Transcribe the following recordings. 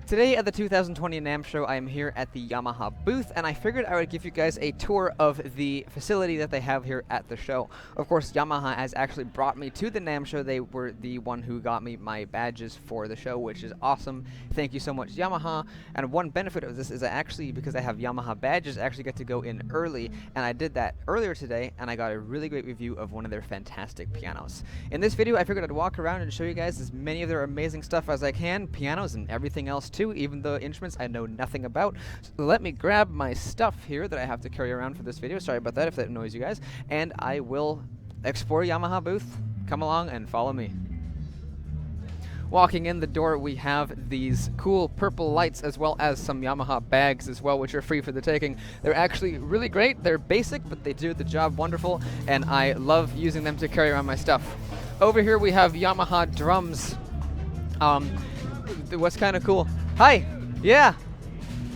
Today at the 2020 NAMM show, I am here at the Yamaha booth, and I figured I would give you guys a tour of the facility that they have here at the show. Of course, Yamaha has actually brought me to the NAMM show. They were the one who got me my badges for the show, which is awesome. Thank you so much, Yamaha. And one benefit of this is I actually, because I have Yamaha badges, I actually get to go in early, and I did that earlier today, and I got a really great review of one of their fantastic pianos. In this video, I figured I'd walk around and show you guys as many of their amazing stuff as I can, pianos and everything else too, even the instruments I know nothing about. So let me grab my stuff here that I have to carry around for this video. Sorry about that if that annoys you guys. And I will explore Yamaha booth. Come along and follow me. Walking in the door, we have these cool purple lights as well as some Yamaha bags as well, which are free for the taking. They're actually really great. They're basic, but they do the job wonderful, and I love using them to carry around my stuff. Over here we have Yamaha Drums. What's kind of cool? Hi. Yeah.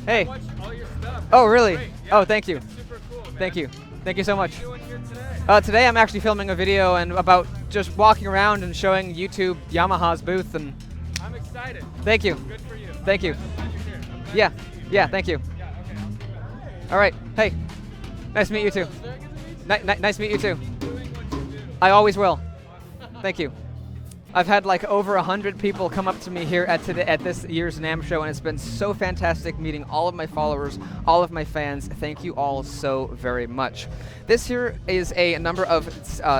Hey. I watched all your stuff. Oh, really? Great. Yeah, oh, thank you. it's super cool, man. Thank you. Thank you so much. What are you doing here today? Today I'm actually filming a video and about just walking around and showing YouTube Yamaha's booth, and I'm excited. thank you. Good for you. Thank you. I'm glad you're here. I'm glad Yeah. to meet you. Yeah, thank you. Yeah, okay. All right. Hey. Nice to meet you too. It's very good to meet you. Nice to meet you too. Doing what you do. I always will. Thank you. I've had like over 100 people come up to me here at this year's NAMM show, and it's been so fantastic meeting all of my followers, all of my fans. Thank you all so very much. This here is a number of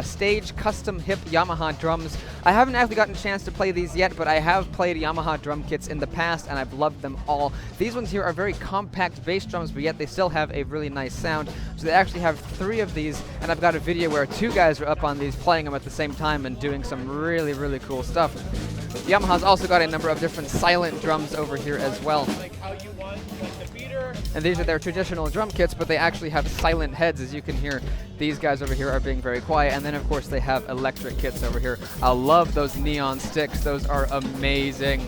stage custom hip Yamaha drums. I haven't actually gotten a chance to play these yet, but I have played Yamaha drum kits in the past, and I've loved them all. These ones here are very compact bass drums, but yet they still have a really nice sound. So they actually have 3 of these, and I've got a video where 2 guys are up on these playing them at the same time and doing some really, really cool stuff. Yamaha's also got a number of different silent drums over here as well. Like how you want, like the beater. And these are their traditional drum kits, but they actually have silent heads, as you can hear. These guys over here are being very quiet, and then of course they have electric kits over here. I love those neon sticks. Those are amazing.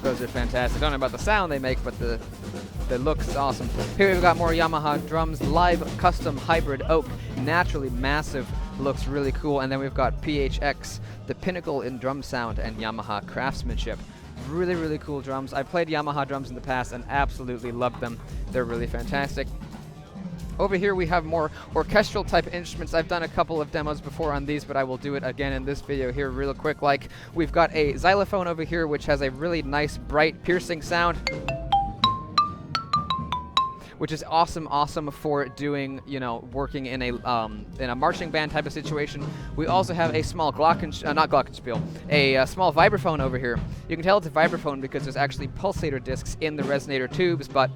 Those are fantastic. I don't know about the sound they make, but the look's awesome. Here we've got more Yamaha drums, live custom hybrid oak, naturally massive, looks really cool. And then we've got PHX, the pinnacle in drum sound and Yamaha craftsmanship. Really, really cool drums. I played Yamaha drums in the past and absolutely loved them. They're really fantastic. Over here we have more orchestral type instruments. I've done a couple of demos before on these, but I will do it again in this video here real quick. Like, we've got a xylophone over here, which has a really nice, bright, piercing sound, which is awesome for doing, you know, working in a marching band type of situation. We also have a small glockenspiel, a small vibraphone over here. You can tell it's a vibraphone because there's actually pulsator discs in the resonator tubes, but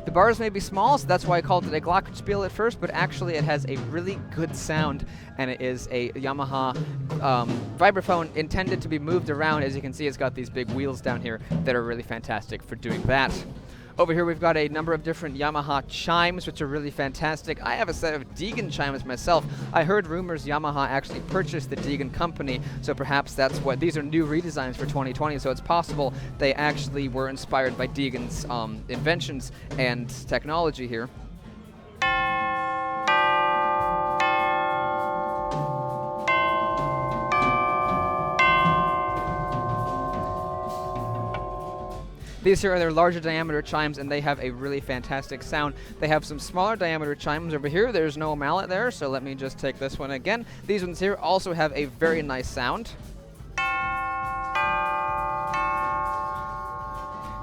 the bars may be small, so that's why I called it a glockenspiel at first, but actually it has a really good sound, and it is a Yamaha vibraphone intended to be moved around. As you can see, it's got these big wheels down here that are really fantastic for doing that. Over here we've got a number of different Yamaha chimes, which are really fantastic. I have a set of Deegan chimes myself. I heard rumors Yamaha actually purchased the Deegan company, so perhaps that's what, these are new redesigns for 2020, so it's possible they actually were inspired by Deegan's inventions and technology here. These here are their larger diameter chimes, and they have a really fantastic sound. They have some smaller diameter chimes over here. There's no mallet there, so let me just take this one again. These ones here also have a very nice sound.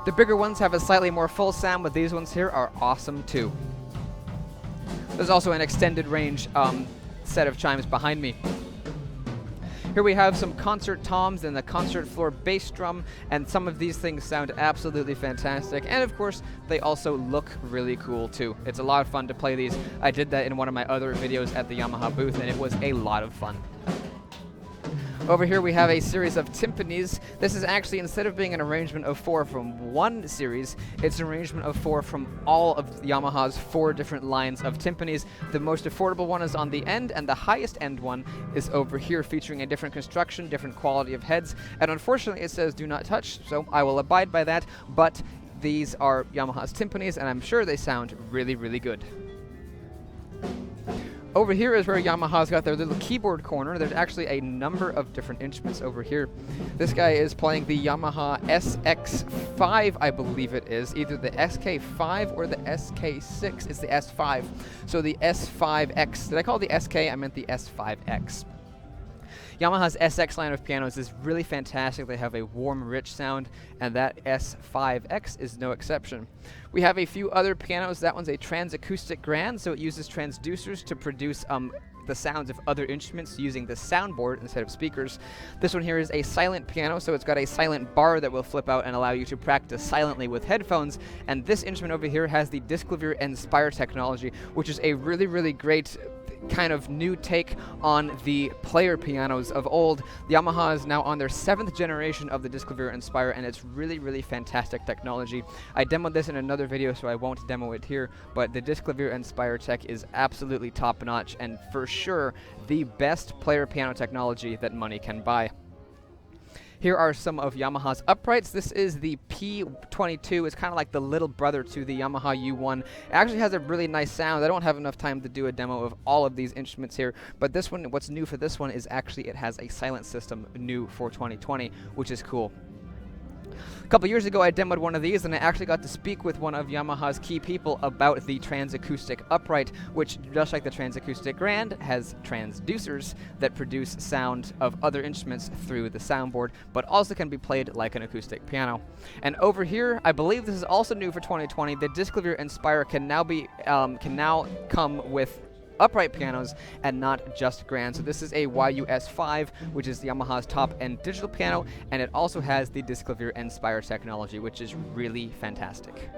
The bigger ones have a slightly more full sound, but these ones here are awesome too. There's also an extended range set of chimes behind me. Here we have some concert toms and the concert floor bass drum, and some of these things sound absolutely fantastic. And of course, they also look really cool too. It's a lot of fun to play these. I did that in one of my other videos at the Yamaha booth, and it was a lot of fun. Over here we have a series of timpanis. This is actually, instead of being an arrangement of 4 from one series, it's an arrangement of 4 from all of Yamaha's 4 different lines of timpanis. The most affordable one is on the end, and the highest end one is over here, featuring a different construction, different quality of heads. And unfortunately it says do not touch, so I will abide by that, but these are Yamaha's timpanis, and I'm sure they sound really, really good. Over here is where Yamaha's got their little keyboard corner. There's actually a number of different instruments over here. This guy is playing the Yamaha Sx5, I believe it is. Either the SK5 or the SK6. It's the S5. So the S5X. Did I call it the SK? I meant the S5X. Yamaha's SX line of pianos is really fantastic. They have a warm, rich sound, and that S5X is no exception. We have a few other pianos. That one's a trans-acoustic grand, so it uses transducers to produce the sounds of other instruments using the soundboard instead of speakers. This one here is a silent piano, so it's got a silent bar that will flip out and allow you to practice silently with headphones. And this instrument over here has the Disklavier Inspire technology, which is a really, really great kind of new take on the player pianos of old. Yamaha is now on their 7th generation of the Disklavier Inspire, and it's really, really fantastic technology. I demoed this in another video, so I won't demo it here, but the Disklavier Inspire tech is absolutely top-notch, and for sure, the best player piano technology that money can buy. Here are some of Yamaha's uprights. This is the P22. It's kind of like the little brother to the Yamaha U1. It actually has a really nice sound. I don't have enough time to do a demo of all of these instruments here, but this one, what's new for this one is actually it has a silent system new for 2020, which is cool. A couple years ago, I demoed one of these, and I actually got to speak with one of Yamaha's key people about the trans-acoustic upright, which, just like the trans-acoustic grand, has transducers that produce sound of other instruments through the soundboard, but also can be played like an acoustic piano. And over here, I believe this is also new for 2020. The Disklavier Inspire can now come with upright pianos and not just grand. So this is a YUS5, which is Yamaha's top-end digital piano, and it also has the Disklavier Inspire technology, which is really fantastic.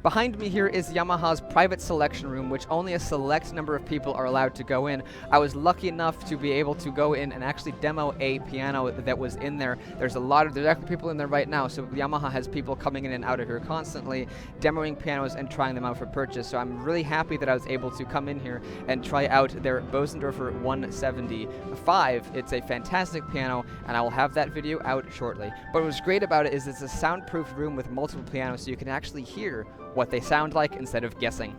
Behind me here is Yamaha's private selection room, which only a select number of people are allowed to go in. I was lucky enough to be able to go in and actually demo a piano that was in there. There's actually people in there right now, so Yamaha has people coming in and out of here constantly, demoing pianos and trying them out for purchase. So I'm really happy that I was able to come in here and try out their Bosendorfer 175. It's a fantastic piano, and I will have that video out shortly. But what's great about it is it's a soundproof room with multiple pianos, so you can actually hear what they sound like instead of guessing.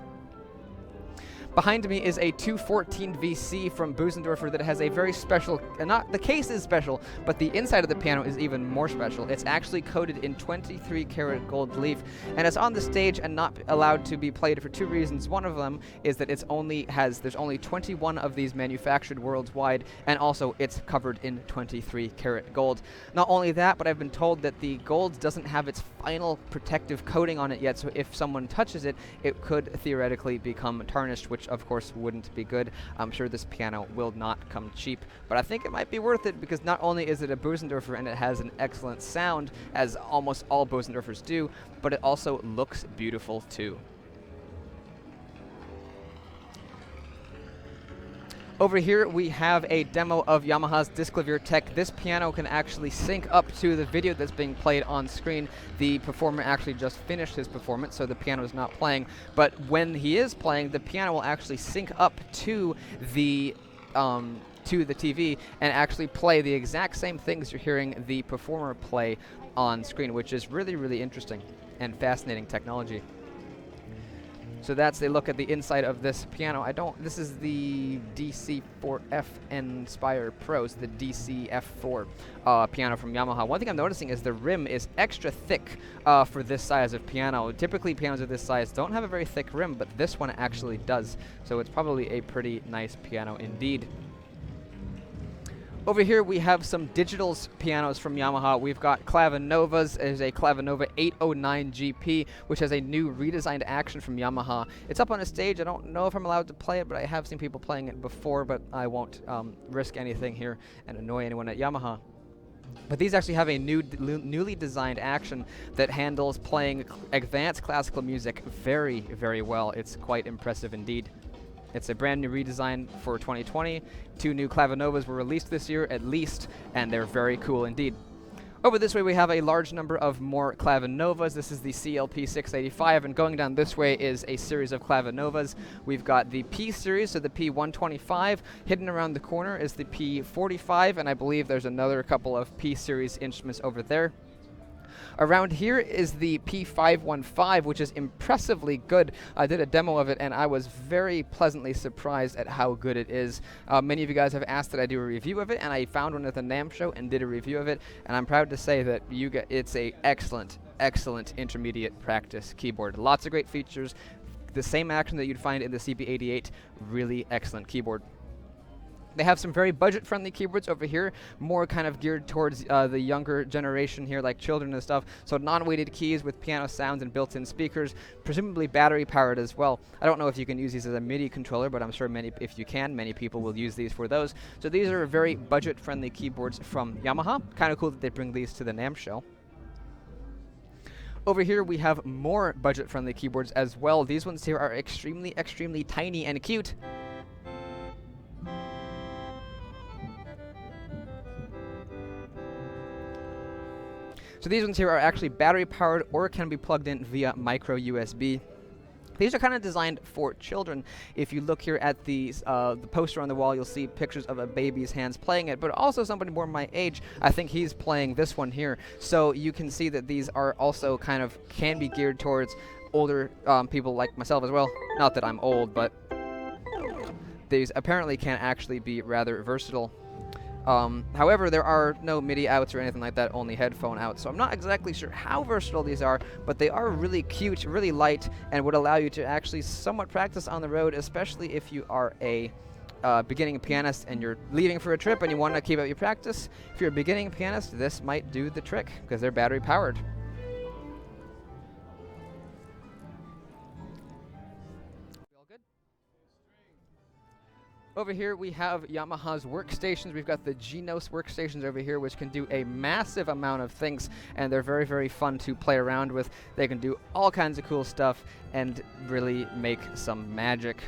Behind me is a 214 VC from Bosendorfer that has a very special, the case is special, but the inside of the piano is even more special. It's actually coated in 23 karat gold leaf, and it's on the stage and not allowed to be played for two reasons. One of them is that there's only 21 of these manufactured worldwide, and also it's covered in 23 karat gold. Not only that, but I've been told that the gold doesn't have its final protective coating on it yet, so if someone touches it, it could theoretically become tarnished, which of course wouldn't be good. I'm sure this piano will not come cheap, but I think it might be worth it because not only is it a Bosendorfer and it has an excellent sound, as almost all Bosendorfers do, but it also looks beautiful too. Over here we have a demo of Yamaha's Disklavier tech. This piano can actually sync up to the video that's being played on screen. The performer actually just finished his performance, so the piano is not playing. But when he is playing, the piano will actually sync up to the TV and actually play the exact same things you're hearing the performer play on screen, which is really, really interesting and fascinating technology. So that's a look at the inside of this piano. This is the DC4F Inspire Pro, so the DCF4 piano from Yamaha. One thing I'm noticing is the rim is extra thick for this size of piano. Typically pianos of this size don't have a very thick rim, but this one actually does. So it's probably a pretty nice piano indeed. Over here we have some digital pianos from Yamaha. We've got Clavinovas. There's a Clavinova 809 GP, which has a new redesigned action from Yamaha. It's up on a stage. I don't know if I'm allowed to play it, but I have seen people playing it before, but I won't risk anything here and annoy anyone at Yamaha. But these actually have a newly designed action that handles playing advanced classical music very, very well. It's quite impressive indeed. It's a brand new redesign for 2020. 2 new Clavinovas were released this year at least, and they're very cool indeed. Over this way we have a large number of more Clavinovas. This is the CLP 685, and going down this way is a series of Clavinovas. We've got the P series, so the P125. Hidden around the corner is the P45, and I believe there's another couple of P series instruments over there. Around here is the P515, which is impressively good. I did a demo of it, and I was very pleasantly surprised at how good it is. Many of you guys have asked that I do a review of it, and I found one at the NAMM show and did a review of it, and I'm proud to say that it's a excellent intermediate practice keyboard. Lots of great features. The same action that you'd find in the CP88. Really excellent keyboard. They have some very budget-friendly keyboards over here, more kind of geared towards the younger generation here, like children and stuff. So non-weighted keys with piano sounds and built-in speakers, presumably battery-powered as well. I don't know if you can use these as a MIDI controller, but I'm sure if you can, many people will use these for those. So these are very budget-friendly keyboards from Yamaha. Kind of cool that they bring these to the NAMM show. Over here we have more budget-friendly keyboards as well. These ones here are extremely tiny and cute. So these ones here are actually battery powered or can be plugged in via micro USB. These are kind of designed for children. If you look here at the poster on the wall, you'll see pictures of a baby's hands playing it, but also somebody more my age. I think he's playing this one here. So you can see that these are also can be geared towards older people like myself as well. Not that I'm old, but these apparently can actually be rather versatile. However, there are no MIDI outs or anything like that, only headphone outs. So I'm not exactly sure how versatile these are, but they are really cute, really light, and would allow you to actually somewhat practice on the road, especially if you are a beginning pianist and you're leaving for a trip and you want to keep up your practice. If you're a beginning pianist, this might do the trick because they're battery powered. Over here we have Yamaha's workstations. We've got the Genos workstations over here, which can do a massive amount of things, and they're very fun to play around with. They can do all kinds of cool stuff and really make some magic.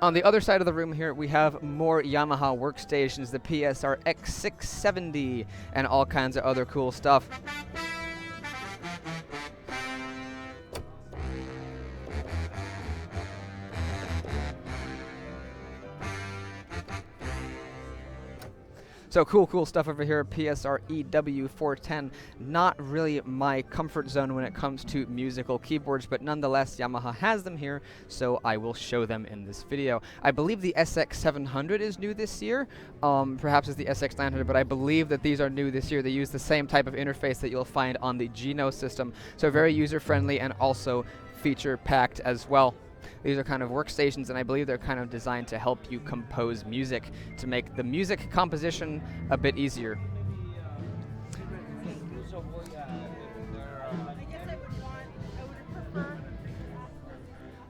On the other side of the room here, we have more Yamaha workstations, the PSR X670, and all kinds of other cool stuff. So cool stuff over here, PSR EW410. Not really my comfort zone when it comes to musical keyboards, but nonetheless, Yamaha has them here, so I will show them in this video. I believe the Sx5 is new this year, perhaps it's the Sx900, but I believe that these are new this year. They use the same type of interface that you'll find on the Genos system, so very user-friendly and also feature-packed as well. These are kind of workstations, and I believe they're kind of designed to help you compose music, to make the music composition a bit easier.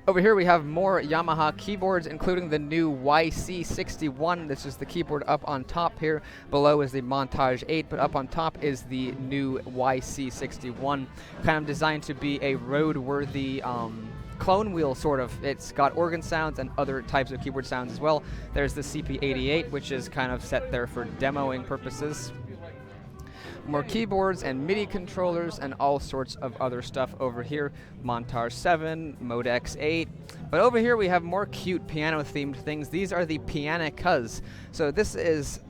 Over here we have more Yamaha keyboards, including the new YC61. This is the keyboard up on top here. Below is the Montage 8, but up on top is the new YC61. Kind of designed to be a road-worthy clone wheel, sort of. It's got organ sounds and other types of keyboard sounds as well. There's the CP88, which is kind of set there for demoing purposes. More keyboards and MIDI controllers and all sorts of other stuff over here. Montage 7, Mode X8. But over here we have more cute piano-themed things. These are the Pianicas. So this is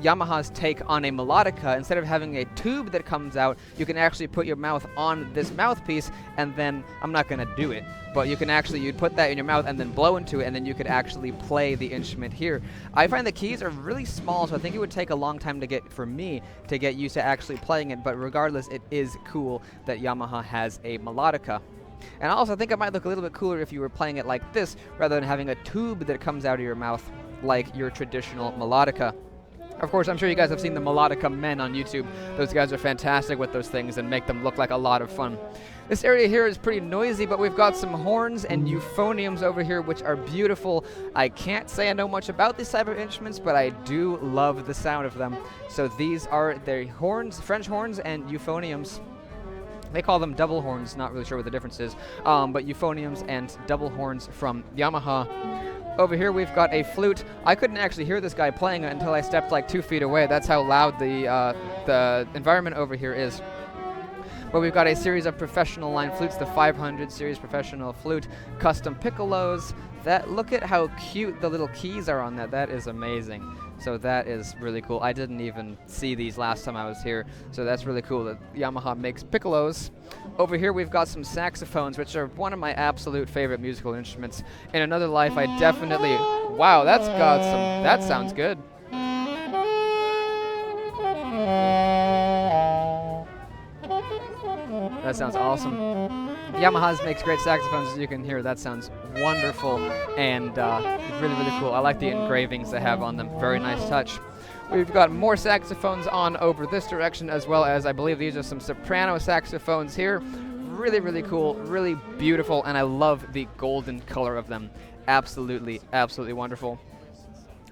Yamaha's take on a melodica. Instead of having a tube that comes out, you can actually put your mouth on this mouthpiece, and then, I'm not going to do it, but you can actually, you'd put that in your mouth and then blow into it, and then you could actually play the instrument here. I find the keys are really small, so I think it would take a long time for me to get used to actually playing it, but regardless, it is cool that Yamaha has a melodica. And I also think it might look a little bit cooler if you were playing it like this, rather than having a tube that comes out of your mouth like your traditional melodica. Of course, I'm sure you guys have seen the Melodica men on YouTube. Those guys are fantastic with those things and make them look like a lot of fun. This area here is pretty noisy, but we've got some horns and euphoniums over here, which are beautiful. I can't say I know much about these type of instruments, but I do love the sound of them. So these are their horns, French horns and euphoniums. They call them double horns, not really sure what the difference is, but euphoniums and double horns from Yamaha. Over here we've got a flute. I couldn't actually hear this guy playing it until I stepped like 2 feet away. That's how loud the environment over here is. But we've got a series of professional line flutes, the 500 series professional flute, custom piccolos. Look at how cute the little keys are on that. That is amazing. So that is really cool. I didn't even see these last time I was here, so that's really cool that Yamaha makes piccolos. Over here we've got some saxophones, which are one of my absolute favorite musical instruments. In another life, I definitely... Wow, that's got some... That sounds good. That sounds awesome. Yamaha makes great saxophones, as you can hear. That sounds wonderful and really, really cool. I like the engravings they have on them. Very nice touch. We've got more saxophones on over this direction, as well as I believe these are some soprano saxophones here. Really, really cool, really beautiful, and I love the golden color of them. Absolutely, absolutely wonderful.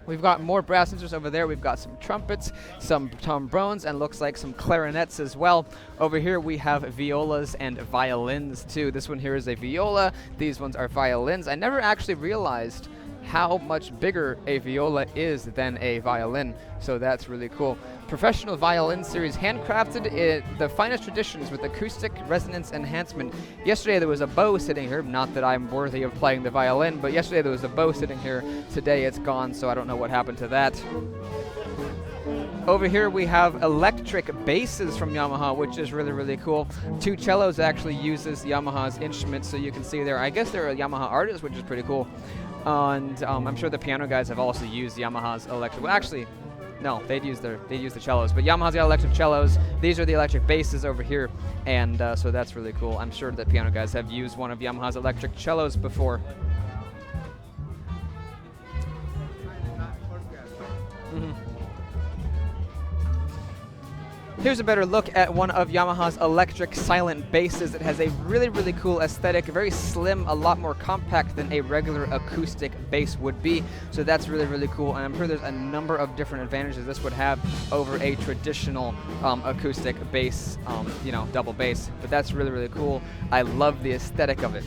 We've got more brass instruments over there. We've got some trumpets, some trombones, and looks like some clarinets as well. Over here we have violas and violins too. This one here is a viola. These ones are violins. I never actually realized how much bigger a viola is than a violin, so that's really cool. Professional violin series, handcrafted in the finest traditions with acoustic resonance enhancement. Yesterday there was a bow sitting here, not that I'm worthy of playing the violin, but yesterday there was a bow sitting here. Today it's gone, so I don't know what happened to that. Over here we have electric basses from Yamaha, which is really, really cool. Two cellos actually uses Yamaha's instruments, so you can see there. I guess they're a Yamaha artist, which is pretty cool. And I'm sure the piano guys have also used Yamaha's electric. Well, actually, no, they'd use the cellos. But Yamaha's got electric cellos. These are the electric basses over here, and so that's really cool. I'm sure the piano guys have used one of Yamaha's electric cellos before. Here's a better look at one of Yamaha's electric silent basses. It has a really, really cool aesthetic, very slim, a lot more compact than a regular acoustic bass would be. So that's really, really cool, and I'm sure there's a number of different advantages this would have over a traditional acoustic bass, double bass. But that's really, really cool. I love the aesthetic of it.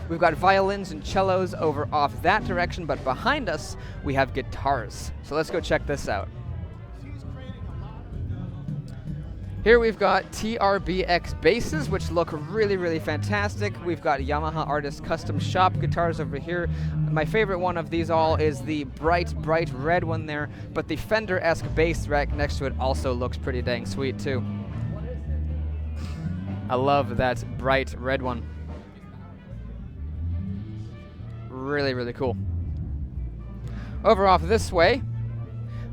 We've got violins and cellos over off that direction, but behind us we have guitars. So let's go check this out. Here we've got TRBX basses, which look really, really fantastic. We've got Yamaha Artist Custom Shop guitars over here. My favorite one of these all is the bright, bright red one there, but the Fender-esque bass rack next to it also looks pretty dang sweet too. I love that bright red one. Really, really cool. Over off this way,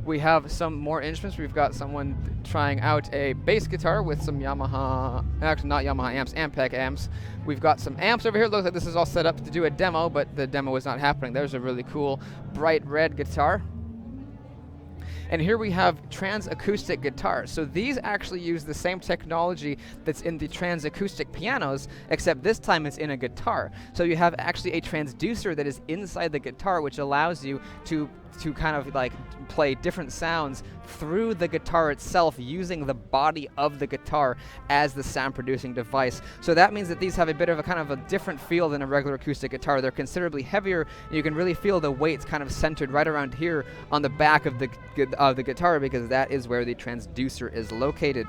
we have some more instruments. We've got someone trying out a bass guitar with some Yamaha, actually not Yamaha amps, Ampeg amps. We've got some amps over here. Looks like this is all set up to do a demo, but the demo is not happening. There's a really cool bright red guitar. And here we have trans-acoustic guitars. So these actually use the same technology that's in the trans-acoustic pianos, except this time it's in a guitar. So you have actually a transducer that is inside the guitar, which allows you to kind of like play different sounds through the guitar itself using the body of the guitar as the sound producing device. So that means that these have a bit of a kind of a different feel than a regular acoustic guitar. They're considerably heavier, and you can really feel the weights kind of centered right around here on the back of the guitar, because that is where the transducer is located.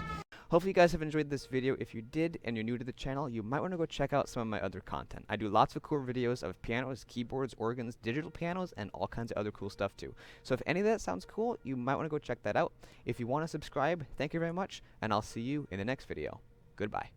Hopefully you guys have enjoyed this video. If you did and you're new to the channel, you might want to go check out some of my other content. I do lots of cool videos of pianos, keyboards, organs, digital pianos, and all kinds of other cool stuff too. So if any of that sounds cool, you might want to go check that out. If you want to subscribe, thank you very much, and I'll see you in the next video. Goodbye.